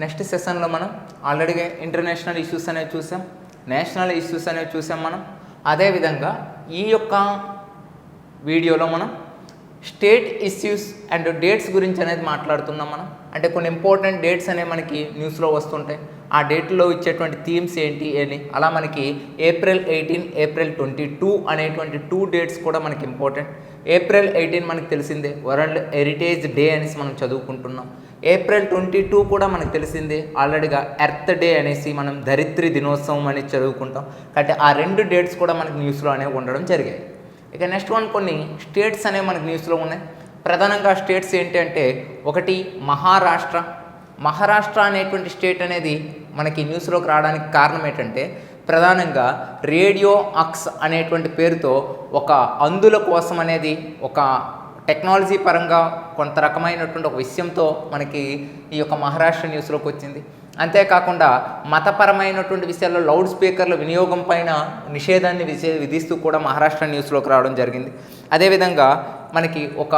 Next సెషన్లో మనం already international issues అనేవి చూసాం, నేషనల్ ఇష్యూస్ అనేవి చూసాం మనం. అదేవిధంగా ఈ యొక్క వీడియోలో మనం స్టేట్ ఇష్యూస్ అండ్ డేట్స్ గురించి అనేది మాట్లాడుతున్నాం మనం. అంటే కొన్ని ఇంపార్టెంట్ డేట్స్ అనేవి మనకి న్యూస్లో వస్తుంటాయి. ఆ డేట్లో ఇచ్చేటువంటి థీమ్స్ ఏంటి అని, అలా మనకి April 18, April 22 అనేటువంటి 2 డేట్స్ కూడా మనకి ఇంపార్టెంట్. April 18 మనకు తెలిసిందే, వరల్డ్ హెరిటేజ్ డే అనేసి మనం చదువుకుంటున్నాం. April 22 కూడా మనకు తెలిసిందే, ఆల్రెడీగా ఎర్త్ డే అనేసి మనం ధరిత్రి దినోత్సవం అనేది చదువుకుంటాం. కాబట్టి ఆ 2 డేట్స్ కూడా మనకి న్యూస్లో అనేవి ఉండడం జరిగాయి. ఇక నెక్స్ట్ వన్ కొన్ని స్టేట్స్ అనేవి మనకి న్యూస్లో ఉన్నాయి. ప్రధానంగా స్టేట్స్ ఏంటి అంటే, ఒకటి మహారాష్ట్ర. మహారాష్ట్ర అనేటువంటి స్టేట్ అనేది మనకి న్యూస్లోకి రావడానికి కారణం ఏంటంటే, ప్రధానంగా రేడియో అక్స్ అనేటువంటి పేరుతో ఒక అంధుల కోసం అనేది ఒక టెక్నాలజీ పరంగా కొంత రకమైనటువంటి ఒక విషయంతో మనకి ఈ యొక్క మహారాష్ట్ర న్యూస్లోకి వచ్చింది. అంతేకాకుండా మతపరమైనటువంటి విషయాల్లో లౌడ్ స్పీకర్ల వినియోగం పైన నిషేధాన్ని విధిస్తూ కూడా మహారాష్ట్ర న్యూస్లోకి రావడం జరిగింది. అదేవిధంగా మనకి ఒక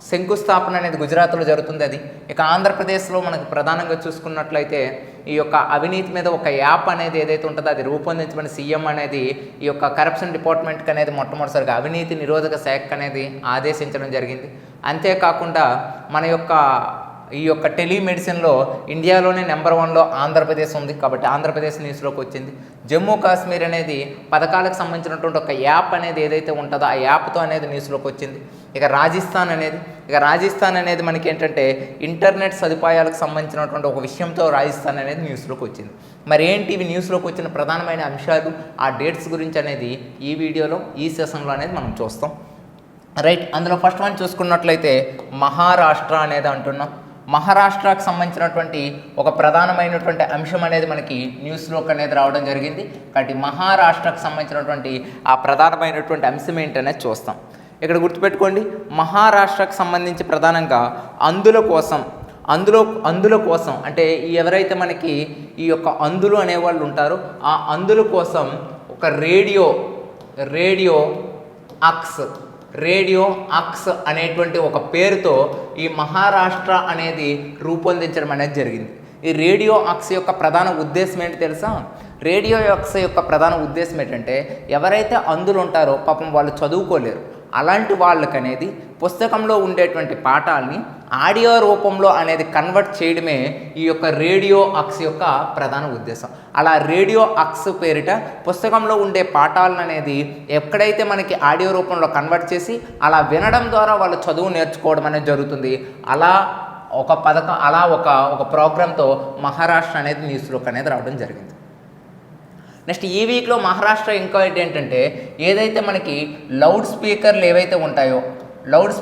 శంకుస్థాపన అనేది గుజరాత్లో జరుగుతుంది. అది ఇక ఆంధ్రప్రదేశ్లో మనకు ప్రధానంగా చూసుకున్నట్లయితే ఈ యొక్క అవినీతి మీద ఒక యాప్ అనేది ఏదైతే ఉంటుందో అది రూపొందించమని సీఎం అనేది ఈ యొక్క కరప్షన్ డిపార్ట్మెంట్కి అనేది మొట్టమొదటిసారిగా అవినీతి నిరోధక శాఖ అనేది ఆదేశించడం జరిగింది. అంతేకాకుండా మన యొక్క ఈ యొక్క టెలిమెడిసిన్లో ఇండియాలోనే నెంబర్ 1లో ఆంధ్రప్రదేశ్ ఉంది. కాబట్టి ఆంధ్రప్రదేశ్ న్యూస్లోకి వచ్చింది. జమ్మూ కాశ్మీర్ అనేది పథకాలకు సంబంధించినటువంటి ఒక యాప్ అనేది ఏదైతే ఉంటుందో ఆ యాప్తో అనేది న్యూస్లోకి వచ్చింది. ఇక రాజస్థాన్ అనేది మనకి ఏంటంటే ఇంటర్నెట్ సదుపాయాలకు సంబంధించినటువంటి ఒక విషయంతో రాజస్థాన్ అనేది న్యూస్లోకి వచ్చింది. మరి ఏంటి ఇవి న్యూస్లోకి వచ్చిన ప్రధానమైన అంశాలు, ఆ డేట్స్ గురించి అనేది ఈ వీడియోలో ఈ సెషన్లో అనేది మనం చూస్తాం. రైట్, అందులో ఫస్ట్ వన్ చూసుకున్నట్లయితే మహారాష్ట్ర అనేది అంటున్నాం. మహారాష్ట్రకు సంబంధించినటువంటి ఒక ప్రధానమైనటువంటి అంశం అనేది మనకి న్యూస్లోకి అనేది రావడం జరిగింది. కాబట్టి మహారాష్ట్రకు సంబంధించినటువంటి ఆ ప్రధానమైనటువంటి అంశం ఏంటనేది చూస్తాం. ఇక్కడ గుర్తుపెట్టుకోండి, మహారాష్ట్రకు సంబంధించి ప్రధానంగా అందుల కోసం అంటే ఎవరైతే మనకి ఈ యొక్క అంధులు అనేవాళ్ళు ఉంటారో ఆ అంధుల కోసం ఒక రేడియో అక్స్ అనేటువంటి ఒక పేరుతో ఈ మహారాష్ట్ర అనేది రూపొందించడం అనేది జరిగింది. ఈ రేడియో అక్స్ యొక్క ప్రధాన ఉద్దేశం ఏంటి తెలుసా? రేడియో అక్స్ యొక్క ప్రధాన ఉద్దేశం ఏంటంటే, ఎవరైతే అంధులు ఉంటారో పాపం వాళ్ళు చదువుకోలేరు, అలాంటి వాళ్ళకనేది పుస్తకంలో ఉండేటువంటి పాఠాలని ఆడియో రూపంలో అనేది కన్వర్ట్ చేయడమే ఈ యొక్క రేడియో అక్స్ యొక్క ప్రధాన ఉద్దేశం. అలా రేడియో అక్స్ పేరిట పుస్తకంలో ఉండే పాఠాలను అనేది ఎక్కడైతే మనకి ఆడియో రూపంలో కన్వర్ట్ చేసి అలా వినడం ద్వారా వాళ్ళు చదువు నేర్చుకోవడం అనేది జరుగుతుంది. అలా ఒక ప్రోగ్రాంతో మహారాష్ట్ర అనేది న్యూస్లోకి అనేది రావడం జరిగింది. నెక్స్ట్ ఈ వీక్లో మహారాష్ట్ర ఇంకా ఏంటంటే, ఏదైతే మనకి లౌడ్ స్పీకర్లు ఏవైతే ఉంటాయో, లౌడ్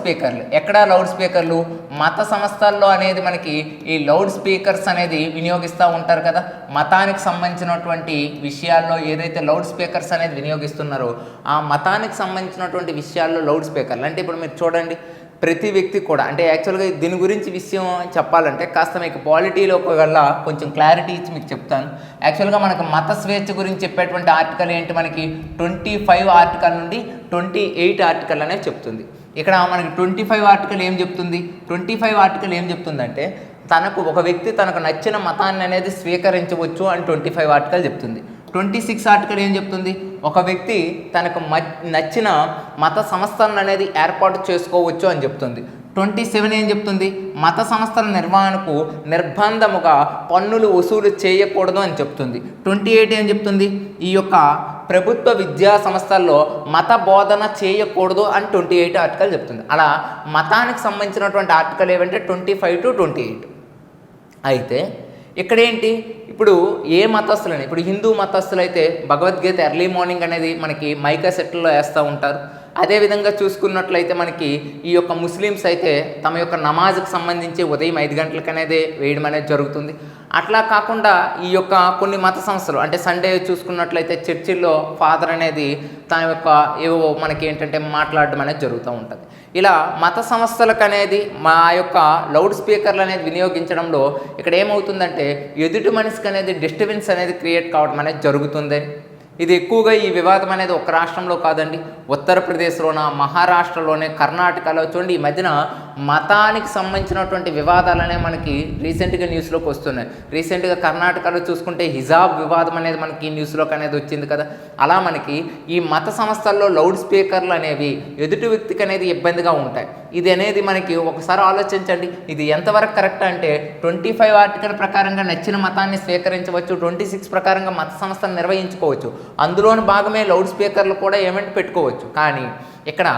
స్పీకర్లు మత సంస్థల్లో అనేది మనకి ఈ లౌడ్ స్పీకర్స్ అనేది వినియోగిస్తూ ఉంటారు కదా. మతానికి సంబంధించినటువంటి విషయాల్లో ఏదైతే లౌడ్ స్పీకర్స్ అనేది వినియోగిస్తున్నారో ఆ మతానికి సంబంధించినటువంటి విషయాల్లో లౌడ్ స్పీకర్లు అంటే ఇప్పుడు మీరు చూడండి, ప్రతి వ్యక్తి కూడా అంటే యాక్చువల్గా దీని గురించి విషయం చెప్పాలంటే కాస్త మీకు పాలిటీలోకి వల్ల కొంచెం క్లారిటీ ఇచ్చి మీకు చెప్తాను. యాక్చువల్గా మనకు మత స్వేచ్ఛ గురించి చెప్పేటువంటి ఆర్టికల్ ఏంటి, మనకి 25 ఆర్టికల్ నుండి 28 ఆర్టికల్ అనేది చెప్తుంది. ఇక్కడ మనకి 25 ఆర్టికల్ ఏం చెప్తుందంటే, ఒక వ్యక్తి తనకు నచ్చిన మతాన్ని అనేది స్వీకరించవచ్చు అని 25 ఆర్టికల్ చెప్తుంది. 26 ఆర్టికల్ ఏం చెప్తుంది, ఒక వ్యక్తి తనకు నచ్చిన మత సంస్థలను అనేది ఏర్పాటు చేసుకోవచ్చు అని చెప్తుంది. 27 ఏం చెప్తుంది, మత సంస్థల నిర్వహణకు నిర్బంధముగా పన్నులు వసూలు చేయకూడదు అని చెప్తుంది. 28 ఏం చెప్తుంది, ఈ యొక్క ప్రభుత్వ విద్యా సంస్థల్లో మత బోధన చేయకూడదు అని 28 ఆర్టికల్ చెప్తుంది. అలా మతానికి సంబంధించినటువంటి ఆర్టికల్ ఏవంటే 25 to 28. అయితే ఇక్కడేంటి, ఇప్పుడు ఏ మతస్థులని, ఇప్పుడు హిందూ మతస్థులు అయితే భగవద్గీత ఎర్లీ మార్నింగ్ అనేది మనకి మైకా సెట్లో వేస్తూ ఉంటారు. అదేవిధంగా చూసుకున్నట్లయితే మనకి ఈ యొక్క ముస్లిమ్స్ అయితే తమ యొక్క నమాజ్కి సంబంధించి ఉదయం 5 గంటలకు అనేది వేయడం అనేది జరుగుతుంది. అట్లా కాకుండా ఈ యొక్క కొన్ని మత సంస్థలు అంటే సండే చూసుకున్నట్లయితే చర్చిల్లో ఫాదర్ అనేది తన యొక్క ఏవో మనకి ఏంటంటే మాట్లాడడం అనేది జరుగుతూ ఉంటుంది. ఇలా మత సంస్థలకు అనేది మా యొక్క లౌడ్ స్పీకర్లు అనేది వినియోగించడంలో ఇక్కడ ఏమవుతుందంటే ఎదుటి మనిషికి అనేది డిస్టర్బెన్స్ అనేది క్రియేట్ కావడం అనేది జరుగుతుంది. ఇది ఎక్కువగా ఈ వివాదం అనేది ఒక రాష్ట్రంలో కాదండి, ఉత్తరప్రదేశ్లోన, మహారాష్ట్రలోనే, కర్ణాటకలో చూడండి ఈ మధ్యన మతానికి సంబంధించినటువంటి వివాదాలనే మనకి రీసెంట్గా న్యూస్లోకి వస్తున్నాయి. రీసెంట్గా కర్ణాటకలో చూసుకుంటే హిజాబ్ వివాదం అనేది మనకి న్యూస్లోకి అనేది వచ్చింది కదా. అలా మనకి ఈ మత సంస్థల్లో లౌడ్ స్పీకర్లు అనేవి ఎదుటి వ్యక్తికి అనేది ఇబ్బందిగా ఉంటాయి. ఇది అనేది మనకి ఒకసారి ఆలోచించండి, ఇది ఎంతవరకు కరెక్ట్ అంటే 25 ఆర్టికల్ ప్రకారంగా నచ్చిన మతాన్ని స్వీకరించవచ్చు, 26 ప్రకారంగా మత సంస్థను నిర్వహించుకోవచ్చు, అందులోని భాగమే లౌడ్ స్పీకర్లు కూడా ఏమంటే పెట్టుకోవచ్చు. కానీ ఇక్కడ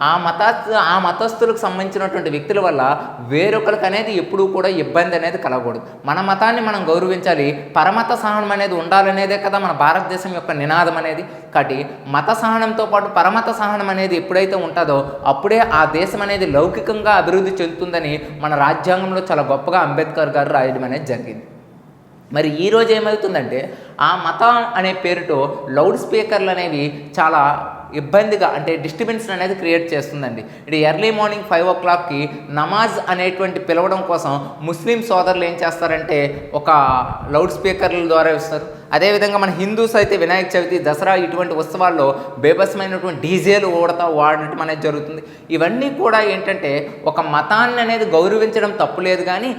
ఆ మతస్థులకు సంబంధించినటువంటి వ్యక్తుల వల్ల వేరొకరికి అనేది ఎప్పుడూ కూడా ఇబ్బంది అనేది కలగకూడదు. మన మతాన్ని మనం గౌరవించాలి, పరమత సహనం అనేది ఉండాలనేదే కదా మన భారతదేశం యొక్క నినాదం అనేది. కాబట్టి మత సహనంతో పాటు పరమత సహనం అనేది ఎప్పుడైతే ఉంటుందో అప్పుడే ఆ దేశం అనేది లౌకికంగా అభివృద్ధి చెందుతుందని మన రాజ్యాంగంలో చాలా గొప్పగా అంబేద్కర్ గారు రాయడం అనేది జరిగింది. మరి ఈరోజు ఏమవుతుందంటే ఆ మతం అనే పేరుతో లౌడ్ స్పీకర్లు అనేవి చాలా ఇబ్బందిగా అంటే డిస్టర్బెన్స్ అనేది క్రియేట్ చేస్తుందండి. ఇది ఎర్లీ మార్నింగ్ 5 o'clockకి నమాజ్ అనేటువంటి పిలవడం కోసం ముస్లిం సోదరులు ఏం చేస్తారంటే ఒక లౌడ్ స్పీకర్ల ద్వారా ఇస్తారు. అదేవిధంగా మన హిందూస్ అయితే వినాయక చవితి, దసరా ఇటువంటి ఉత్సవాల్లో బేబస్మైనటువంటి డీజేలు వాడటం అనేది జరుగుతుంది. ఇవన్నీ కూడా ఏంటంటే ఒక మతాన్ని అనేది గౌరవించడం తప్పులేదు, కానీ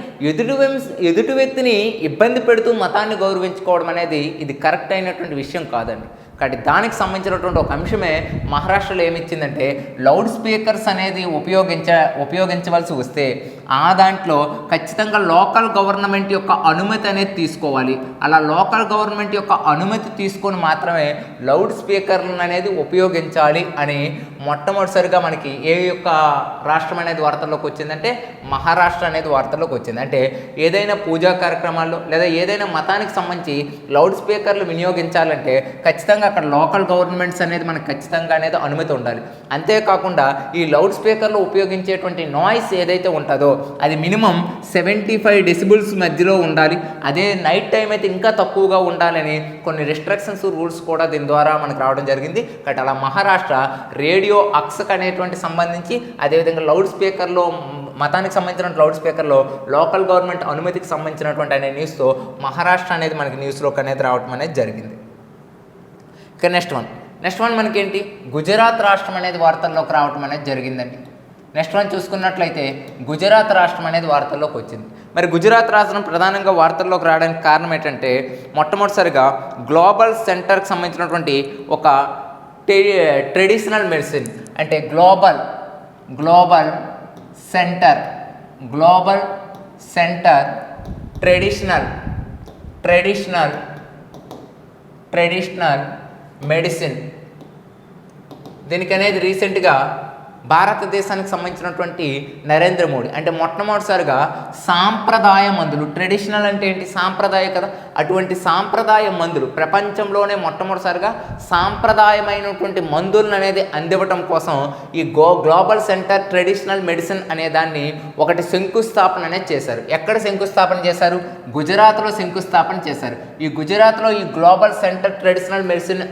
ఎదుటి వ్యక్తిని ఇబ్బంది పెడుతూ మతాన్ని గౌరవించుకోవడం అనేది ఇది కరెక్ట్ అయినటువంటి విషయం కాదండి. కాబట్టి దానికి సంబంధించినటువంటి ఒక అంశమే మహారాష్ట్రలో ఏమిచ్చిందంటే లౌడ్ స్పీకర్స్ అనేది ఉపయోగించవలసి వస్తే ఆ దాంట్లో ఖచ్చితంగా లోకల్ గవర్నమెంట్ యొక్క అనుమతి అనేది తీసుకోవాలి. అలా లోకల్ గవర్నమెంట్ యొక్క అనుమతి తీసుకొని మాత్రమే లౌడ్ స్పీకర్లను అనేది ఉపయోగించాలి అని మొట్టమొదటిసారిగా మనకి ఏ యొక్క రాష్ట్రం అనేది వార్తల్లోకి వచ్చిందంటే మహారాష్ట్ర అనేది వార్తల్లోకి వచ్చింది. అంటే ఏదైనా పూజా కార్యక్రమాల్లో లేదా ఏదైనా మతానికి సంబంధించి లౌడ్ స్పీకర్లు వినియోగించాలంటే ఖచ్చితంగా అక్కడ లోకల్ గవర్నమెంట్స్ అనేది మనకు ఖచ్చితంగా అనేది అనుమతి ఉండాలి. అంతేకాకుండా ఈ లౌడ్ స్పీకర్లు ఉపయోగించేటువంటి నాయిస్ ఏదైతే ఉంటుందో అది మినిమం 75 డెసిబుల్స్ మధ్యలో ఉండాలి. అదే నైట్ టైం అయితే ఇంకా తక్కువగా ఉండాలని కొన్ని రిస్ట్రిక్షన్స్ రూల్స్ కూడా దీని ద్వారా మనకు రావడం జరిగింది. కాబట్టి అలా మహారాష్ట్ర రేడియో అక్సక్ అనేటువంటి సంబంధించి అదేవిధంగా లౌడ్ స్పీకర్లో మతానికి సంబంధించిన లౌడ్ స్పీకర్లో లోకల్ గవర్నమెంట్ అనుమతికి సంబంధించినటువంటి అనే న్యూస్తో మహారాష్ట్ర అనేది మనకి న్యూస్లోకి అనేది రావడం అనేది జరిగింది. ఇక నెక్స్ట్ వన్ మనకేంటి గుజరాత్ రాష్ట్రం అనేది వార్తల్లోకి రావడం అనేది జరిగిందండి. నెక్స్ట్ వన్ చూసుకున్నట్లయితే గుజరాత్ రాష్ట్రం అనేది వార్తల్లోకి వచ్చింది. మరి గుజరాత్ రాష్ట్రం ప్రధానంగా వార్తల్లోకి రావడానికి కారణం ఏంటంటే మొట్టమొదటిసారిగా గ్లోబల్ సెంటర్కి సంబంధించినటువంటి ఒక ట్రెడిషనల్ మెడిసిన్ అంటే గ్లోబల్ సెంటర్ ట్రెడిషనల్ మెడిసిన్ దీనికి అనేది రీసెంట్గా భారతదేశానికి సంబంధించినటువంటి నరేంద్ర మోడీ అంటే మొట్టమొదటిసారిగా సాంప్రదాయ మందులు, ట్రెడిషనల్ అంటే ఏంటి సాంప్రదాయ కదా, అటువంటి సాంప్రదాయ మందులు ప్రపంచంలోనే మొట్టమొదటిసారిగా సాంప్రదాయమైనటువంటి మందులను అనేది అందివ్వటం కోసం ఈ గ్లోబల్ సెంటర్ ట్రెడిషనల్ మెడిసిన్ అనే దాన్ని ఒకటి శంకుస్థాపన అనేది చేశారు. ఎక్కడ శంకుస్థాపన చేశారు? గుజరాత్లో శంకుస్థాపన చేశారు. ఈ గుజరాత్లో ఈ గ్లోబల్ సెంటర్ ట్రెడిషనల్ మెడిసిన్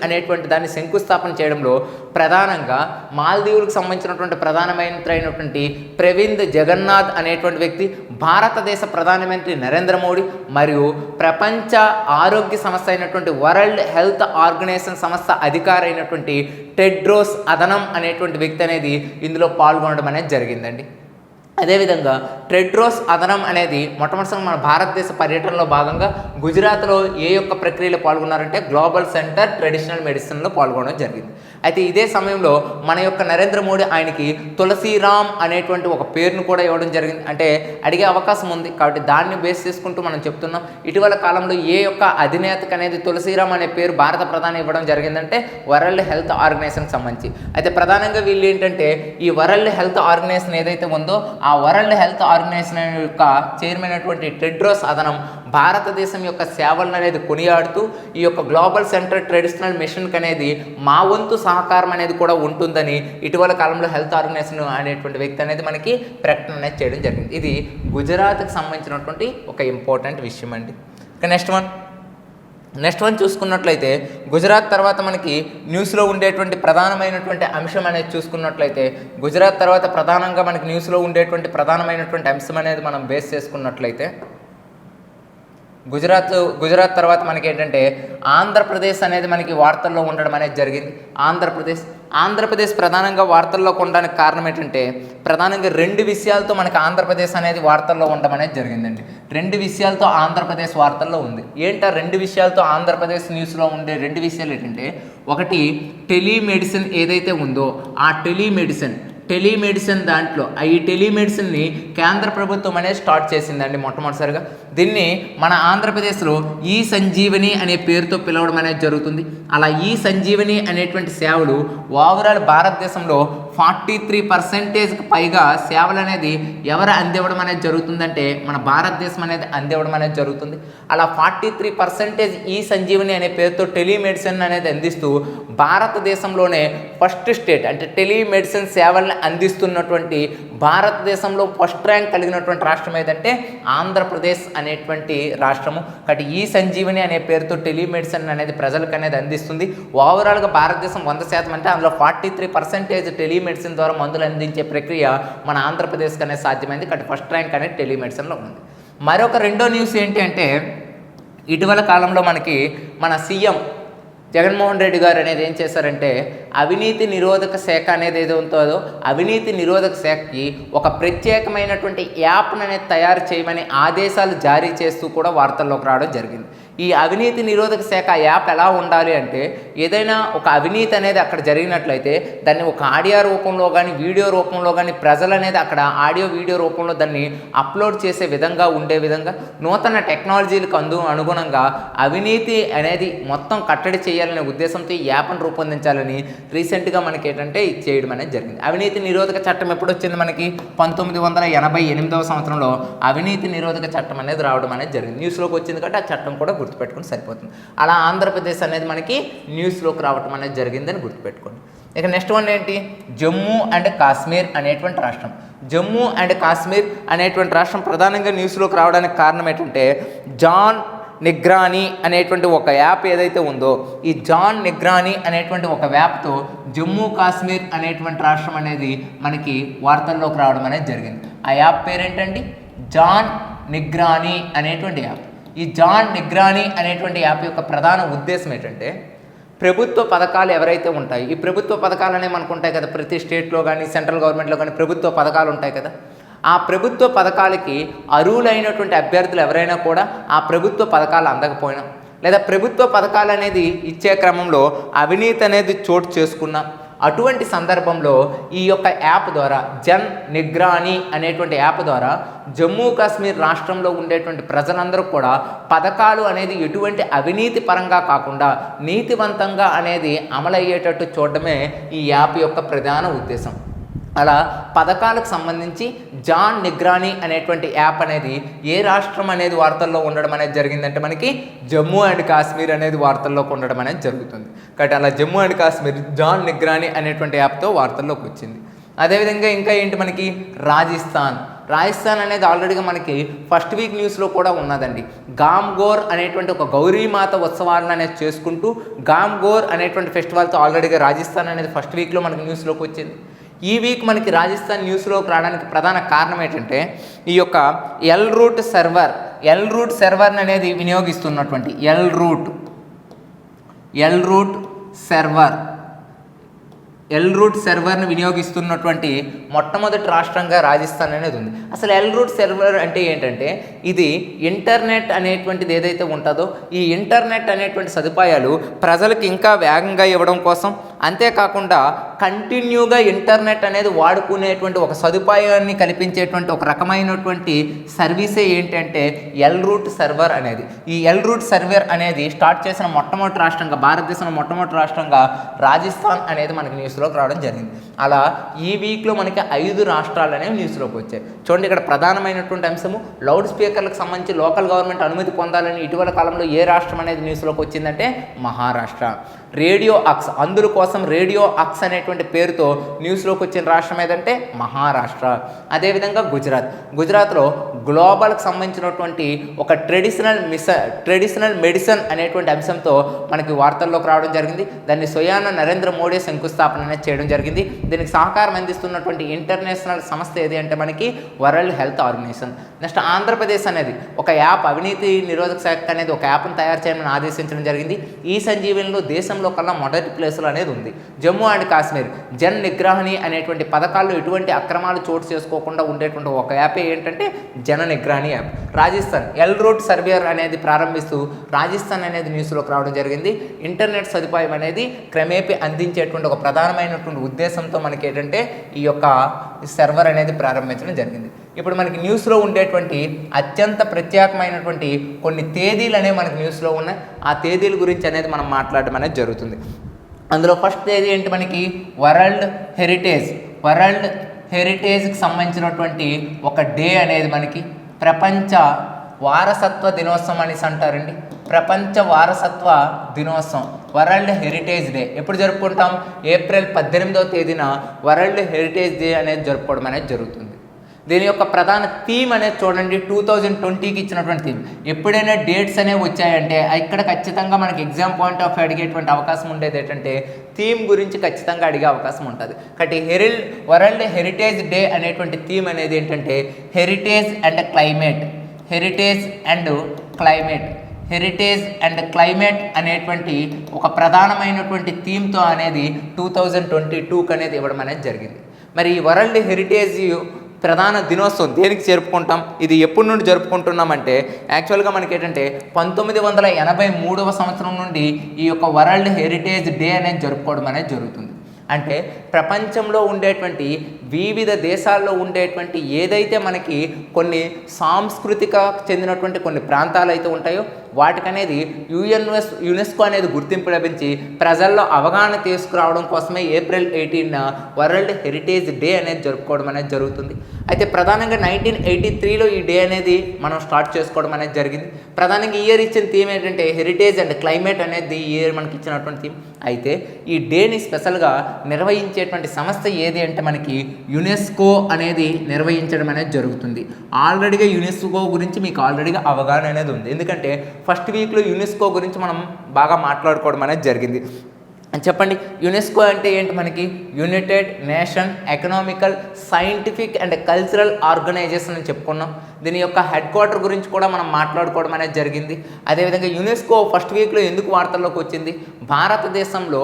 అనేటువంటి దాన్ని శంకుస్థాపన చేయడంలో ప్రధానంగా మాల్దీవులకు సంబంధించినటువంటి ప్రధానమంత్రి ప్రవింద్ జగన్నాథ్ అనేటువంటి వ్యక్తి, భారతదేశ ప్రధానమంత్రి నరేంద్ర మోడీ మరియు ప్రపంచ ఆరోగ్య సంస్థ అయినటువంటి వరల్డ్ హెల్త్ ఆర్గనైజేషన్ సంస్థ అధికారి అయినటువంటి టెడ్రోస్ అదనం అనేటువంటి వ్యక్తి అనేది ఇందులో పాల్గొనడం అనేది జరిగిందండి. అదేవిధంగా టెడ్రోస్ అదనం అనేది మొట్టమొదటిసారి మన భారతదేశ పర్యటనలో భాగంగా గుజరాత్లో ఏ యొక్క ప్రక్రియలో పాల్గొన్నారంటే గ్లోబల్ సెంటర్ ట్రెడిషనల్ మెడిసిన్లో పాల్గొనడం జరిగింది. అయితే ఇదే సమయంలో మన యొక్క నరేంద్ర మోడీ ఆయనకి తులసీరామ్ అనేటువంటి ఒక పేరును కూడా ఇవ్వడం జరిగింది. అంటే అడిగే అవకాశం ఉంది కాబట్టి దాన్ని బేస్ చేసుకుంటూ మనం చెప్తున్నాం. ఇటీవల కాలంలో ఏ యొక్క అధినేతకు అనేది తులసీరామ్ అనే పేరు భారత ప్రధాని ఇవ్వడం జరిగిందంటే వరల్డ్ హెల్త్ ఆర్గనైజేషన్కి సంబంధించి. అయితే ప్రధానంగా వీళ్ళు ఏంటంటే ఈ వరల్డ్ హెల్త్ ఆర్గనైజేషన్ ఏదైతే ఉందో ఆ వరల్డ్ హెల్త్ ఆర్గనైజేషన్ యొక్క చైర్మన్ అయినటువంటి టెడ్రోస్ అదనం భారతదేశం యొక్క సేవలను అనేది కొనియాడుతూ ఈ యొక్క గ్లోబల్ సెంటర్ ట్రెడిషనల్ మిషన్కి అనేది మా వంతు సహకారం అనేది కూడా ఉంటుందని ఇటీవల కాలంలో హెల్త్ ఆర్గనైజేషన్ అనేటువంటి వ్యక్తి అనేది మనకి ప్రకటన అనేది చేయడం జరిగింది. ఇది గుజరాత్కి సంబంధించినటువంటి ఒక ఇంపార్టెంట్ విషయం అండి. ఇక నెక్స్ట్ వన్ చూసుకున్నట్లయితే గుజరాత్ తర్వాత మనకి న్యూస్లో ఉండేటువంటి ప్రధానమైనటువంటి అంశం అనేది చూసుకున్నట్లయితే గుజరాత్ తర్వాత ప్రధానంగా మనకి న్యూస్లో ఉండేటువంటి ప్రధానమైనటువంటి అంశం అనేది మనం బేస్ చేసుకున్నట్లయితే గుజరాత్ తర్వాత మనకి ఏంటంటే ఆంధ్రప్రదేశ్ అనేది మనకి వార్తల్లో ఉండడం అనేది జరిగింది. ఆంధ్రప్రదేశ్ ప్రధానంగా వార్తల్లో ఉండడానికి కారణం ఏంటంటే ప్రధానంగా 2 విషయాలతో మనకి ఆంధ్రప్రదేశ్ అనేది వార్తల్లో ఉండడం అనేది జరిగిందండి. 2 విషయాలతో ఆంధ్రప్రదేశ్ వార్తల్లో ఉంది. ఏంటా 2 విషయాలతో ఆంధ్రప్రదేశ్ న్యూస్లో ఉండే 2 విషయాలు ఏంటంటే, ఒకటి టెలిమెడిసిన్ ఏదైతే ఉందో ఆ టెలిమెడిసిన్ దాంట్లో ఈ టెలిమెడిసిన్ని కేంద్ర ప్రభుత్వం అనేది స్టార్ట్ చేసిందండి మొట్టమొదటిసారిగా. దీన్ని మన ఆంధ్రప్రదేశ్లో ఈ సంజీవని అనే పేరుతో పిలవడం అనేది జరుగుతుంది. అలా ఈ సంజీవని అనేటువంటి సేవలు ఓవరాల్ భారతదేశంలో 43% పైగా సేవలు అనేది ఎవరు అందివ్వడం అనేది జరుగుతుందంటే మన భారతదేశం అనేది అందివ్వడం అనేది జరుగుతుంది. అలా 43% ఈ సంజీవని అనే పేరుతో టెలిమెడిసిన్ అనేది అందిస్తూ భారతదేశంలోనే ఫస్ట్ స్టేట్ అంటే టెలిమెడిసిన్ సేవల్ని అందిస్తున్నటువంటి భారతదేశంలో ఫస్ట్ ర్యాంక్ కలిగినటువంటి రాష్ట్రం ఏదంటే ఆంధ్రప్రదేశ్ అనేటువంటి రాష్ట్రము. కాబట్టి ఈ సంజీవని అనే పేరుతో టెలిమెడిసిన్ అనేది ప్రజలకు అనేది అందిస్తుంది. ఓవరాల్గా భారతదేశం 100% అంటే అందులో 43% టెలిమెడిసిన్ ద్వారా మందులు అందించే ప్రక్రియ మన ఆంధ్రప్రదేశ్కి అనేది సాధ్యమైంది. కాబట్టి ఫస్ట్ ర్యాంక్ అనేది టెలిమెడిసిన్లో ఉంది. మరొక రెండో న్యూస్ ఏంటి అంటే, ఇటీవల కాలంలో మనకి మన సీఎం జగన్మోహన్ రెడ్డి గారు అనేది ఏం చేశారంటే, అవినీతి నిరోధక శాఖ అనేది ఏదో ఉంటుందో అవినీతి నిరోధక శాఖకి ఒక ప్రత్యేకమైనటువంటి యాప్ను అనేది తయారు చేయమని ఆదేశాలు జారీ చేస్తూ కూడా వార్తల్లోకి రావడం జరిగింది. ఈ అవినీతి నిరోధక శాఖ యాప్ ఎలా ఉండాలి అంటే, ఏదైనా ఒక అవినీతి అనేది అక్కడ జరిగినట్లయితే దాన్ని ఒక ఆడియో రూపంలో కానీ వీడియో రూపంలో కానీ ప్రజలు అనేది అక్కడ ఆడియో వీడియో రూపంలో దాన్ని అప్లోడ్ చేసే విధంగా ఉండే విధంగా నూతన టెక్నాలజీలకు అనుగుణంగా అవినీతి అనేది మొత్తం కట్టడి చేయాలనే ఉద్దేశంతో ఈ యాప్ను రూపొందించాలని రీసెంట్గా మనకి ఏంటంటే ఇది చేయడం అనేది జరిగింది. అవినీతి నిరోధక చట్టం ఎప్పుడు వచ్చింది మనకి 1988వ సంవత్సరంలో అవినీతి నిరోధక చట్టం అనేది రావడం అనేది జరిగింది. న్యూస్లోకి వచ్చింది కాబట్టి ఆ చట్టం కూడా గుర్తుపెట్టుకుని సరిపోతుంది. అలా ఆంధ్రప్రదేశ్ అనేది మనకి న్యూస్లోకి రావడం అనేది జరిగిందని గుర్తుపెట్టుకోండి. ఇక నెక్స్ట్ వన్ ఏంటి, జమ్మూ అండ్ కాశ్మీర్ అనేటువంటి రాష్ట్రం. జమ్మూ అండ్ కాశ్మీర్ అనేటువంటి రాష్ట్రం ప్రధానంగా న్యూస్లోకి రావడానికి కారణం ఏంటంటే, జాన్ నిగ్రానీ అనేటువంటి ఒక యాప్ ఏదైతే ఉందో ఈ జాన్ నిగ్రానీ అనేటువంటి ఒక యాప్తో జమ్మూ కాశ్మీర్ అనేటువంటి రాష్ట్రం అనేది మనకి వార్తల్లోకి రావడం అనేది జరిగింది. ఆ యాప్ పేరేంటండి, జాన్ నిగ్రానీ అనేటువంటి యాప్. ఈ జాన్ నిగ్రానీ అనేటువంటి యాప్ యొక్క ప్రధాన ఉద్దేశం ఏంటంటే, ప్రభుత్వ పథకాలు ఎవరైతే ఉంటాయి, ఈ ప్రభుత్వ పథకాలు అనేవి మనకు ఉంటాయి కదా, ప్రతి స్టేట్లో కానీ సెంట్రల్ గవర్నమెంట్లో కానీ ప్రభుత్వ పథకాలు ఉంటాయి కదా, ఆ ప్రభుత్వ పథకాలకి అర్హులైనటువంటి అభ్యర్థులు ఎవరైనా కూడా ఆ ప్రభుత్వ పథకాలు అందకపోయినా లేదా ప్రభుత్వ పథకాలు అనేది ఇచ్చే క్రమంలో అవినీతి అనేది చోటు చేసుకున్నా అటువంటి సందర్భంలో ఈ యొక్క యాప్ ద్వారా జన్ నిగ్రానీ అనేటువంటి యాప్ ద్వారా జమ్మూ కాశ్మీర్ రాష్ట్రంలో ఉండేటువంటి ప్రజలందరూ కూడా పథకాలు అనేది ఎటువంటి అవినీతి పరంగా కాకుండా నీతివంతంగా అనేది అమలయ్యేటట్టు చూడడమే ఈ యాప్ యొక్క ప్రధాన ఉద్దేశం. అలా పథకాలకు సంబంధించి జాన్ నిగ్రానీ అనేటువంటి యాప్ అనేది ఏ రాష్ట్రం అనేది వార్తల్లో ఉండడం అనేది జరిగిందంటే మనకి జమ్మూ అండ్ కాశ్మీర్ అనేది వార్తల్లోకి ఉండడం అనేది జరుగుతుంది. కాబట్టి అలా జమ్మూ అండ్ కాశ్మీర్ జాన్ నిగ్రానీ అనేటువంటి యాప్తో వార్తల్లోకి వచ్చింది. అదేవిధంగా ఇంకా ఏంటి మనకి రాజస్థాన్ అనేది ఆల్రెడీగా మనకి ఫస్ట్ వీక్ న్యూస్లో కూడా ఉన్నదండి. గామ్గోర్ అనేటువంటి ఒక గౌరీమాత ఉత్సవాలను అనేది చేసుకుంటూ గామ్గోర్ అనేటువంటి ఫెస్టివల్తో ఆల్రెడీగా రాజస్థాన్ అనేది ఫస్ట్ వీక్లో మనకి న్యూస్లోకి వచ్చింది. ఈ వీక్ మనకి రాజస్థాన్ న్యూస్లోకి రావడానికి ప్రధాన కారణం ఏంటంటే, ఈ యొక్క ఎల్ రూట్ సర్వర్ని అనేది వినియోగిస్తున్నటువంటి ఎల్ రూట్ సర్వర్ని వినియోగిస్తున్నటువంటి మొట్టమొదటి రాష్ట్రంగా రాజస్థాన్ అనేది ఉంది. అసలు ఎల్ రూట్ సర్వర్ అంటే ఏంటంటే, ఇది ఇంటర్నెట్ అనేటువంటిది ఏదైతే ఉంటుందో ఈ ఇంటర్నెట్ అనేటువంటి సదుపాయాలు ప్రజలకు ఇంకా వేగంగా ఇవ్వడం కోసం, అంతేకాకుండా కంటిన్యూగా ఇంటర్నెట్ అనేది వాడుకునేటువంటి ఒక సదుపాయాన్ని కల్పించేటువంటి ఒక రకమైనటువంటి సర్వీసే ఏంటంటే ఎల్ రూట్ సర్వర్ అనేది. ఈ ఎల్ రూట్ సర్వర్ అనేది స్టార్ట్ చేసిన మొట్టమొదటి రాష్ట్రంగా, భారతదేశంలో మొట్టమొదటి రాష్ట్రంగా రాజస్థాన్ అనేది మనకి న్యూస్లోకి రావడం జరిగింది. అలా ఈ వీక్లో మనకి 5 రాష్ట్రాలు అనేవి న్యూస్లోకి వచ్చాయి. చూడండి, ఇక్కడ ప్రధానమైనటువంటి అంశము లౌడ్ స్పీకర్లకు సంబంధించి లోకల్ గవర్నమెంట్ అనుమతి పొందాలని ఇటీవల కాలంలో ఏ రాష్ట్రం అనేది న్యూస్లోకి వచ్చిందంటే మహారాష్ట్ర. రేడియో అక్స్, అందుల కోసం రేడియో అక్స్ అనేటువంటి పేరుతో న్యూస్లోకి వచ్చిన రాష్ట్రం ఏదంటే మహారాష్ట్ర. అదేవిధంగా గుజరాత్లో గ్లోబల్కి సంబంధించినటువంటి ఒక ట్రెడిషనల్ మెడిసిన్ అనేటువంటి అంశంతో మనకి వార్తల్లోకి రావడం జరిగింది. దాన్ని స్వయాన నరేంద్ర మోడీ శంకుస్థాపన అనేది చేయడం జరిగింది. దీనికి సహకారం అందిస్తున్నటువంటి ఇంటర్నేషనల్ సంస్థ ఏది అంటే మనకి world health organisation. Next Andhra Pradesh అనేది ఒక యాప్, అవినీతి నిరోధక శాఖ అనేది ఒక యాప్ను తయారు చేయమని ఆదేశించడం జరిగింది. ఈ సంజీవనిలో దేశంలో కల్లా మొదటి ప్లేస్లో అనేది ఉంది. జమ్మూ అండ్ కాశ్మీర్ జన్ నిగ్రహణి అనేటువంటి పథకాల్లో ఎటువంటి అక్రమాలు చోటు చేసుకోకుండా ఉండేటువంటి ఒక యాప్ ఏంటంటే జన నిగ్రహణి app. Rajasthan L root surveyor అనేది ప్రారంభిస్తూ రాజస్థాన్ అనేది న్యూస్లోకి రావడం జరిగింది. ఇంటర్నెట్ సదుపాయం అనేది క్రమేపీ అందించేటువంటి ఒక ప్రధానమైనటువంటి ఉద్దేశంతో మనకి ఏంటంటే ఈ యొక్క సర్వర్ అనేది ప్రారంభించడం జరిగింది. ఇప్పుడు మనకి న్యూస్లో ఉండేటువంటి అత్యంత ప్రత్యేకమైనటువంటి కొన్ని తేదీలు అనేవి మనకి న్యూస్లో ఉన్నాయి. ఆ తేదీల గురించి అనేది మనం మాట్లాడడం అనేది జరుగుతుంది. అందులో ఫస్ట్ తేదీ ఏంటి మనకి వరల్డ్ హెరిటేజ్కి సంబంధించినటువంటి ఒక డే అనేది మనకి ప్రపంచ వారసత్వ దినోత్సవం అనేసి అంటారండి. ప్రపంచ వారసత్వ దినోత్సవం వరల్డ్ హెరిటేజ్ డే ఎప్పుడు జరుపుకుంటాం? ఏప్రిల్ 18వ తేదీన వరల్డ్ హెరిటేజ్ డే అనేది జరుపుకోవడం అనేది జరుగుతుంది. దీని యొక్క ప్రధాన థీమ్ అనేది చూడండి, 2020కి ఇచ్చినటువంటి థీమ్. ఎప్పుడైనా డేట్స్ అనేవి వచ్చాయంటే ఇక్కడ ఖచ్చితంగా మనకి ఎగ్జామ్ పాయింట్ ఆఫ్ అడిగేటువంటి అవకాశం ఉండేది ఏంటంటే థీమ్ గురించి ఖచ్చితంగా అడిగే అవకాశం ఉంటుంది. కాబట్టి వరల్డ్ హెరిటేజ్ డే అనేటువంటి థీమ్ అనేది ఏంటంటే హెరిటేజ్ అండ్ క్లైమేట్ అనేటువంటి ఒక ప్రధానమైనటువంటి థీమ్తో అనేది 2022కి అనేది ఇవ్వడం అనేది జరిగింది. మరి ఈ వరల్డ్ హెరిటేజ్ ప్రధాన దినోత్సవం దేనికి జరుపుకుంటాం? ఇది ఎప్పటి నుండి జరుపుకుంటున్నామంటే యాక్చువల్గా మనకి ఏంటంటే 1983వ సంవత్సరం నుండి ఈ యొక్క వరల్డ్ హెరిటేజ్ డే అనేది జరుపుకోవడం అనేది జరుగుతుంది. అంటే ప్రపంచంలో ఉండేటువంటి వివిధ దేశాల్లో ఉండేటువంటి ఏదైతే మనకి కొన్ని సాంస్కృతిక చెందినటువంటి కొన్ని ప్రాంతాలు అయితే ఉంటాయో వాటికనేది యునెస్కో అనేది గుర్తింపు లభించి ప్రజల్లో అవగాహన తీసుకురావడం కోసమే ఏప్రిల్ 18న వరల్డ్ హెరిటేజ్ డే అనేది జరుపుకోవడం అనేది జరుగుతుంది. అయితే ప్రధానంగా 1983లో ఈ డే అనేది మనం స్టార్ట్ చేసుకోవడం అనేది జరిగింది. ప్రధానంగా ఈ ఇయర్ ఇచ్చిన థీమ్ ఏంటంటే హెరిటేజ్ అండ్ క్లైమేట్ అనేది ఈ ఇయర్ మనకి ఇచ్చినటువంటి థీమ్. అయితే ఈ డేని స్పెషల్గా నిర్వహించేటువంటి సంస్థ ఏది అంటే మనకి యునెస్కో అనేది నిర్వహించడం అనేది జరుగుతుంది. ఆల్రెడీగా యునెస్కో గురించి మీకు ఆల్రెడీగా అవగాహన అనేది ఉంది. ఎందుకంటే ఫస్ట్ వీక్లో యునెస్కో గురించి మనం బాగా మాట్లాడుకోవడం అనేది జరిగింది. చెప్పండి, యునెస్కో అంటే ఏంటి? మనకి united nation economical scientific and cultural organisation అని చెప్పుకున్నాం. దీని యొక్క హెడ్ క్వార్టర్ గురించి కూడా మనం మాట్లాడుకోవడం అనేది జరిగింది. అదేవిధంగా యునెస్కో ఫస్ట్ వీక్లో ఎందుకు వార్తల్లోకి వచ్చింది? భారతదేశంలో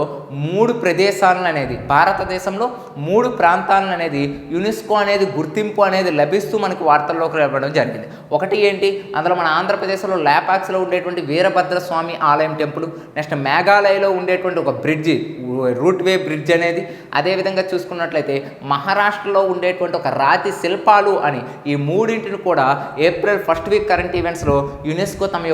3 ప్రాంతాలను అనేది యునెస్కో అనేది గుర్తింపు అనేది లభిస్తూ మనకి వార్తల్లోకి రావడం జరిగింది. ఒకటి ఏంటి? అందులో మన ఆంధ్రప్రదేశ్లో లేపాక్స్లో ఉండేటువంటి వీరభద్రస్వామి ఆలయం టెంపుల్, నెక్స్ట్ మేఘాలయలో ఉండేటువంటి ఒక రూట్ వే బ్రిడ్జ్ అనేది, అదేవిధంగా చూసుకున్నట్లయితే మహారాష్ట్రలో ఉండేటువంటి ఒక రాతి శిల్పాలు అని ఈ మూడింటిని కూడా ఏప్రిల్ ఫస్ట్ వీక్ కరెంట్ ఈవెంట్స్లో యునెస్కో తమ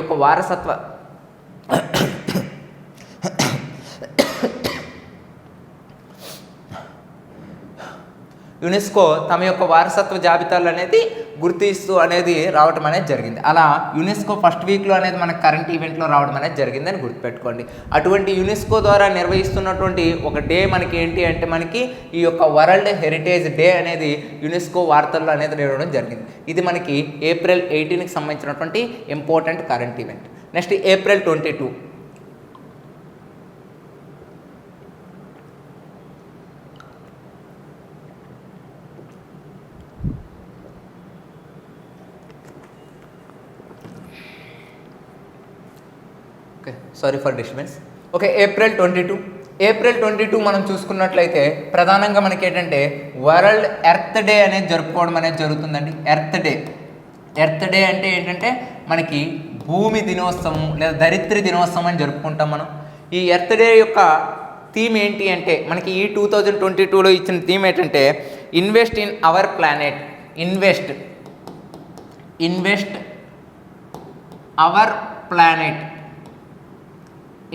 యొక్క వారసత్వ జాబితాలు అనేది గుర్తిస్తూ అనేది రావడం అనేది జరిగింది. అలా యునెస్కో ఫస్ట్ వీక్లో అనేది మనకు కరెంట్ ఈవెంట్లో రావడం అనేది జరిగిందని గుర్తుపెట్టుకోండి. అటువంటి యునెస్కో ద్వారా నిర్వహిస్తున్నటువంటి ఒక డే మనకి ఏంటి అంటే మనకి ఈ యొక్క వరల్డ్ హెరిటేజ్ డే అనేది యునెస్కో వార్తల్లో అనేది రావడం జరిగింది. ఇది మనకి ఏప్రిల్ 18కి సంబంధించినటువంటి important current event. Next April 22. Sorry for disturbance. April 22 మనం చూసుకున్నట్లయితే ప్రధానంగా మనకి ఏంటంటే వరల్డ్ ఎర్త్ డే అనేది జరుపుకోవడం అనేది జరుగుతుందండి. ఎర్త్ డే అంటే ఏంటంటే మనకి భూమి దినోత్సవం లేదా ధరిత్రి దినోత్సవం అని జరుపుకుంటాం మనం. ఈ ఎర్త్ డే యొక్క థీమ్ ఏంటి అంటే మనకి ఈ 2022లో ఇచ్చిన థీమ్ ఏంటంటే invest in our planet.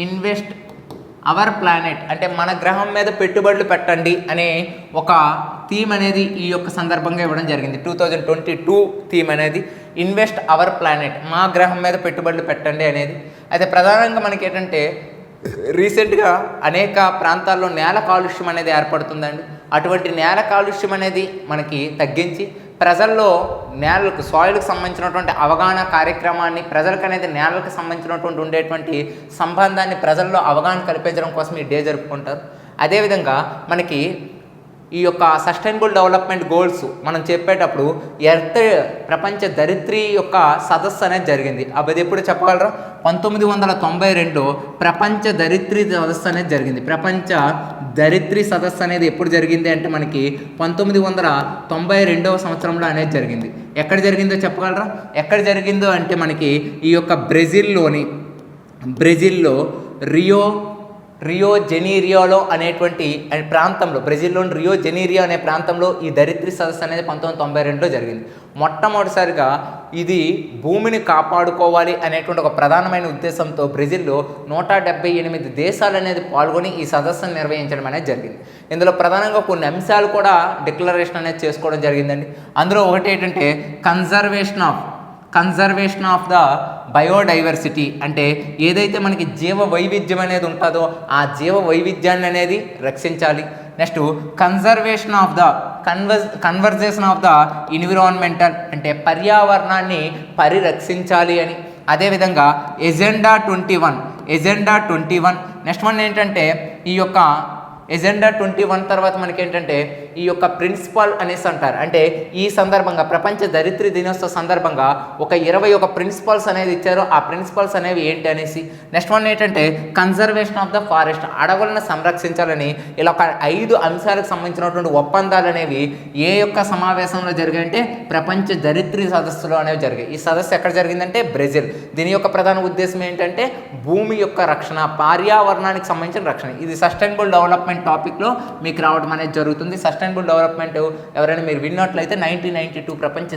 Invest our planet అంటే మన గ్రహం మీద పెట్టుబడులు పెట్టండి అనే ఒక థీమ్ అనేది ఈ యొక్క సందర్భంగా ఇవ్వడం జరిగింది. 2022 థీమ్ అనేది ఇన్వెస్ట్ అవర్ ప్లానెట్, మా గ్రహం మీద పెట్టుబడులు పెట్టండి అనేది. అయితే ప్రధానంగా మనకి ఏంటంటే రీసెంట్గా అనేక ప్రాంతాల్లో నేల కాలుష్యం అనేది ఏర్పడుతుందండి. అటువంటి నేల కాలుష్యం అనేది మనకి తగ్గించి ప్రజల్లో నేలలకు సాయిల్కి సంబంధించినటువంటి అవగాహన కార్యక్రమాన్ని, ప్రజలకు అనేది నేలలకు సంబంధించినటువంటి ఉండేటువంటి సంబంధాన్ని ప్రజల్లో అవగాహన కల్పించడం కోసం ఈ డే జరుపుకుంటారు. అదేవిధంగా మనకి ఈ యొక్క సస్టైనబుల్ డెవలప్మెంట్ గోల్స్ మనం చెప్పేటప్పుడు ఎర్త్ ప్రపంచ ధరిత్రి యొక్క సదస్సు అనేది జరిగింది. అది ఎప్పుడు చెప్పగలరా? 1992 ప్రపంచ ధరిత్రి సదస్సు అనేది జరిగింది. ప్రపంచ ధరిత్రి సదస్సు అనేది ఎప్పుడు జరిగింది అంటే మనకి 1992 సంవత్సరంలో అనేది జరిగింది. ఎక్కడ జరిగిందో చెప్పగలరా? ఎక్కడ జరిగిందో అంటే మనకి ఈ యొక్క బ్రెజిల్లో రియో జెనీరియోలో అనేటువంటి ప్రాంతంలో, బ్రెజిల్లోని రియో జెనీరియో అనే ప్రాంతంలో ఈ ధరిత్రి సదస్సు అనేది 1992లో జరిగింది. మొట్టమొదటిసారిగా ఇది భూమిని కాపాడుకోవాలి అనేటువంటి ఒక ప్రధానమైన ఉద్దేశంతో బ్రెజిల్లో 178 దేశాలు అనేది పాల్గొని ఈ సదస్సును నిర్వహించడం అనేది జరిగింది. ఇందులో ప్రధానంగా కొన్ని అంశాలు కూడా డిక్లరేషన్ అనేది చేసుకోవడం జరిగిందండి. అందులో ఒకటి ఏంటంటే కన్జర్వేషన్ ఆఫ్ ద బయోడైవర్సిటీ, అంటే ఏదైతే మనకి జీవ వైవిధ్యం అనేది ఉంటుందో ఆ జీవ వైవిధ్యాన్ని అనేది రక్షించాలి. Next conservation of the conversation of the environmental, అంటే పర్యావరణాన్ని పరిరక్షించాలి అని. అదేవిధంగా ఎజెండా 21 నెక్స్ట్ వన్ ఏంటంటే ఈ యొక్క ఎజెండా 21 తర్వాత మనకి ఏంటంటే ఈ యొక్క ప్రిన్సిపల్ అనేసి అంటారు. అంటే ఈ సందర్భంగా ప్రపంచ ధరిత్రి దినోత్సవ సందర్భంగా ఒక 21 ప్రిన్సిపల్స్ అనేది ఇచ్చారు. ఆ ప్రిన్సిపల్స్ అనేవి ఏంటి అనేసి. నెక్స్ట్ వన్ ఏంటంటే కన్జర్వేషన్ ఆఫ్ ద ఫారెస్ట్, అడవులను సంరక్షించాలని. ఇలా ఒక 5 అంశాలకు సంబంధించినటువంటి ఒప్పందాలు అనేవి ఏ యొక్క సమావేశంలో జరిగాయంటే ప్రపంచ ధరిత్రి సదస్సులో అనేవి జరిగాయి. ఈ సదస్సు ఎక్కడ జరిగిందంటే బ్రెజిల్. దీని యొక్క ప్రధాన ఉద్దేశం ఏంటంటే భూమి యొక్క రక్షణ, పర్యావరణానికి సంబంధించిన రక్షణ. ఇది సస్టైనబుల్ డెవలప్మెంట్ టాపిక్లో మీకు రావడం అనేది జరుగుతుంది. సస్టైనబుల్ డెవలప్మెంట్ ఎవరైనా మీరు విన్నట్లయితే 1992 ప్రపంచ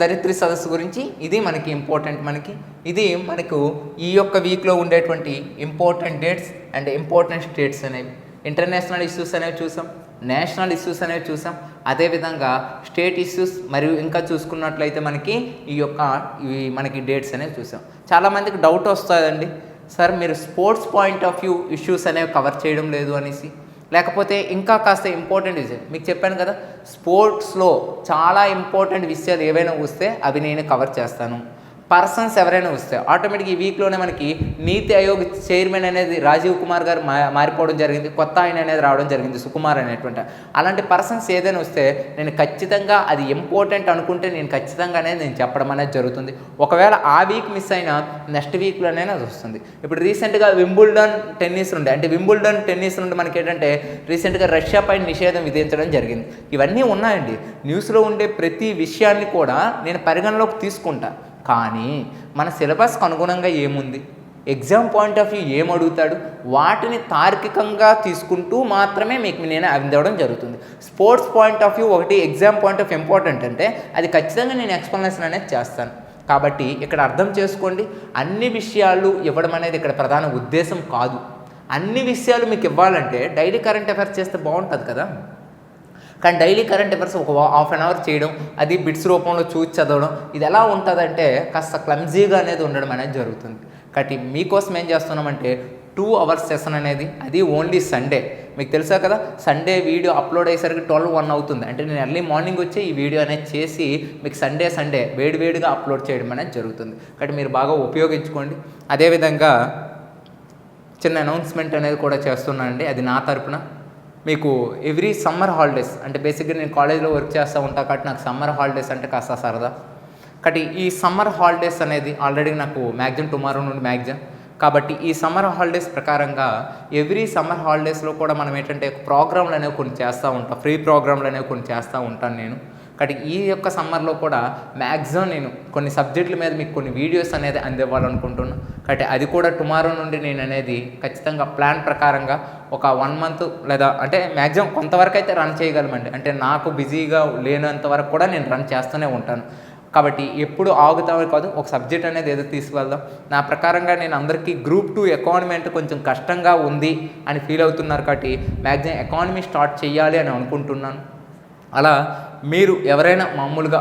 ధరిత్రి సదస్సు గురించి ఇది మనకి ఇంపార్టెంట్. ఇది మనకు ఈ యొక్క వీక్లో ఉండేటువంటి important dates and important states అనేవి. ఇంటర్నేషనల్ ఇష్యూస్ అనేవి చూసాం, నేషనల్ ఇష్యూస్ అనేవి చూసాం, అదేవిధంగా స్టేట్ ఇష్యూస్ మరియు ఇంకా చూసుకున్నట్లయితే మనకి ఇవి మనకి డేట్స్ అనేవి చూసాం. చాలామందికి డౌట్ వస్తుందండి, సార్ మీరు sports point of view issues అనేవి కవర్ చేయడం లేదు అనేసి, లేకపోతే ఇంకా కాస్త ఇంపార్టెంట్ విషయం మీకు చెప్పాను కదా, స్పోర్ట్స్లో చాలా ఇంపార్టెంట్ విషయాలు ఏవైనా వస్తే అవి నేను కవర్ చేస్తాను. పర్సన్స్ ఎవరైనా వస్తే ఆటోమేటిక్ ఈ వీక్లోనే మనకి నీతి ఆయోగ్ చైర్మన్ అనేది రాజీవ్ కుమార్ గారు మారిపోవడం జరిగింది. కొత్త ఆయన అనేది రావడం జరిగింది, సుకుమార్ అనేటువంటి. అలాంటి పర్సన్స్ ఏదైనా వస్తే నేను ఖచ్చితంగా అది ఇంపార్టెంట్ అనుకుంటే నేను ఖచ్చితంగా అనేది నేను చెప్పడం అనేది జరుగుతుంది. ఒకవేళ ఆ వీక్ మిస్ అయినా నెక్స్ట్ వీక్లోనైనా అది వస్తుంది. ఇప్పుడు రీసెంట్గా వింబుల్డన్ టెన్నిస్ నుండి మనకి ఏంటంటే రీసెంట్గా రష్యా పైన నిషేధం విధించడం జరిగింది. ఇవన్నీ ఉన్నాయండి. న్యూస్లో ఉండే ప్రతి విషయాన్ని కూడా నేను పరిగణలోకి తీసుకుంటా. కానీ మన సిలబస్కి అనుగుణంగా ఏముంది, ఎగ్జామ్ పాయింట్ ఆఫ్ వ్యూ ఏం అడుగుతాడు, వాటిని తార్కికంగా తీసుకుంటూ మాత్రమే మీకు నేను అందివ్వడం జరుగుతుంది. స్పోర్ట్స్ పాయింట్ ఆఫ్ వ్యూ ఒకటి, ఎగ్జామ్ పాయింట్ ఆఫ్ ఇంపార్టెంట్ అంటే అది ఖచ్చితంగా నేను ఎక్స్ప్లెనేషన్ అనేది చేస్తాను. కాబట్టి ఇక్కడ అర్థం చేసుకోండి, అన్ని విషయాలు ఇవ్వడం అనేది ఇక్కడ ప్రధాన ఉద్దేశం కాదు. అన్ని విషయాలు మీకు ఇవ్వాలంటే డైలీ కరెంట్ అఫైర్స్ చేస్తే బాగుంటుంది కదా. కానీ డైలీ కరెంట్ అఫైర్స్ ఒక హాఫ్ అన్ అవర్ చేయడం, అది బిట్స్ రూపంలో చూసి చదవడం, ఇది ఎలా ఉంటుందంటే కాస్త క్లమ్జీగా అనేది ఉండడం అనేది జరుగుతుంది. కాబట్టి మీకోసం ఏం చేస్తున్నామంటే 2 hours సెషన్ అనేది, అది ఓన్లీ సండే. మీకు తెలుసా కదా, సండే వీడియో అప్లోడ్ అయ్యేసరికి 12-1 అవుతుంది. అంటే నేను ఎర్లీ మార్నింగ్ వచ్చి ఈ వీడియో అనేది చేసి మీకు సండే వేడివేడిగా అప్లోడ్ చేయడం అనేది జరుగుతుంది. కాబట్టి మీరు బాగా ఉపయోగించుకోండి. అదేవిధంగా చిన్న అనౌన్స్మెంట్ అనేది కూడా చేస్తున్నానండి, అది నా తరపున. మీకు ఎవ్రీ సమ్మర్ హాలిడేస్, అంటే బేసిక్గా నేను కాలేజ్లో వర్క్ చేస్తూ ఉంటాను కాబట్టి నాకు సమ్మర్ హాలిడేస్ అంటే కాస్త సరదా. కాబట్టి ఈ సమ్మర్ హాలిడేస్ అనేది ఆల్రెడీ నాకు మ్యాక్సిమం టుమారో నుండి మ్యాక్సిమం. కాబట్టి ఈ సమ్మర్ హాలిడేస్ ప్రకారంగా ఎవ్రీ సమ్మర్ హాలిడేస్లో కూడా మనం ఏంటంటే ప్రోగ్రాంలు అనేవి కొన్ని చేస్తూ ఉంటాం, ఫ్రీ ప్రోగ్రాంలు అనేవి కొన్ని చేస్తూ ఉంటాను నేను. కాబట్టి ఈ యొక్క సమ్మర్లో కూడా మ్యాక్సిమం నేను కొన్ని సబ్జెక్టుల మీద మీకు కొన్ని వీడియోస్ అనేది అందివ్వాలనుకుంటున్నాను. కాబట్టి అది కూడా టుమారో నుండి నేను అనేది ఖచ్చితంగా ప్లాన్ ప్రకారంగా ఒక 1 month లేదా అంటే మ్యాక్సిమం కొంతవరకు అయితే రన్ చేయగలమండి. అంటే నాకు బిజీగా లేనంత వరకు కూడా నేను రన్ చేస్తూనే ఉంటాను. కాబట్టి ఎప్పుడు ఆగుతామని కాదు, ఒక సబ్జెక్ట్ అనేది ఏదో తీసుకువెళ్దాం. నా ప్రకారంగా నేను అందరికీ Group 2 ఎకానమీ అంటే కొంచెం కష్టంగా ఉంది అని ఫీల్ అవుతున్నారు. కాబట్టి మ్యాక్సిమం ఎకానమీ స్టార్ట్ చేయాలి అని అనుకుంటున్నాను. అలా మీరు ఎవరైనా మామూలుగా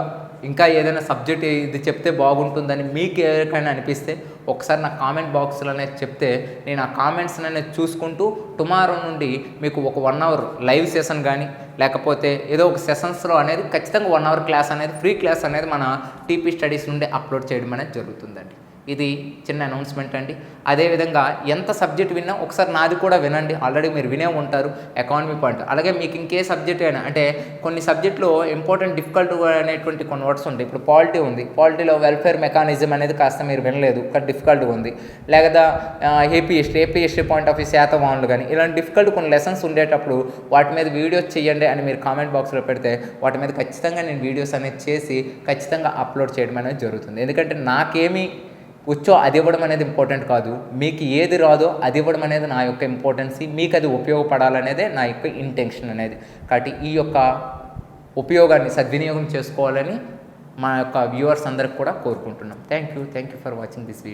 ఇంకా ఏదైనా సబ్జెక్ట్ ఇది చెప్తే బాగుంటుందని మీకు ఎవరికైనా అనిపిస్తే ఒకసారి నా కామెంట్ బాక్స్లో అనేది చెప్తే నేను ఆ కామెంట్స్ అనేది చూసుకుంటూ టుమారో నుండి మీకు ఒక 1 అవర్ లైవ్ సెషన్ కానీ లేకపోతే ఏదో ఒక సెషన్స్లో అనేది ఖచ్చితంగా 1 అవర్ క్లాస్ అనేది ఫ్రీ క్లాస్ అనేది మన టీపీ స్టడీస్ నుండి అప్లోడ్ చేయడం అనేది జరుగుతుందండి. ఇది చిన్న అనౌన్స్మెంట్ అండి. అదేవిధంగా ఎంత సబ్జెక్ట్ విన్నా ఒకసారి నాది కూడా వినండి. ఆల్రెడీ మీరు వినే ఉంటారు ఎకానమీ పాయింట్. అలాగే మీకు ఇంకే సబ్జెక్ట్ అయినా అంటే కొన్ని సబ్జెక్టులో ఇంపార్టెంట్ డిఫికల్ట్ అనేటువంటి కొన్ని వర్డ్స్ ఉంటాయి. ఇప్పుడు పాలిటీ ఉంది, పాలిటీలో వెల్ఫేర్ మెకానిజం అనేది కాస్త మీరు వినలేదు, డిఫికల్ట్గా ఉంది. లేదా AP history point of view శాతవాహనులు కానీ ఇలాంటి డిఫికల్ట్ కొన్ని లెసన్స్ ఉండేటప్పుడు వాటి మీద వీడియోస్ చేయండి అని మీరు కామెంట్ బాక్స్లో పెడితే వాటి మీద ఖచ్చితంగా నేను వీడియోస్ అనేది చేసి ఖచ్చితంగా అప్లోడ్ చేయడం అనేది జరుగుతుంది. ఎందుకంటే నాకేమీ వచ్చో అది ఇవ్వడం అనేది ఇంపార్టెంట్ కాదు, మీకు ఏది రాదో అది ఇవ్వడం అనేది నా యొక్క ఇంపార్టెన్సీ, మీకు అది ఉపయోగపడాలనేదే నా యొక్క ఇంటెన్షన్ అనేది. కాబట్టి ఈ యొక్క ఉపయోగాన్ని సద్వినియోగం చేసుకోవాలని మా యొక్క వ్యూవర్స్ అందరికి కూడా కోరుకుంటున్నాం. Thank you for watching this video.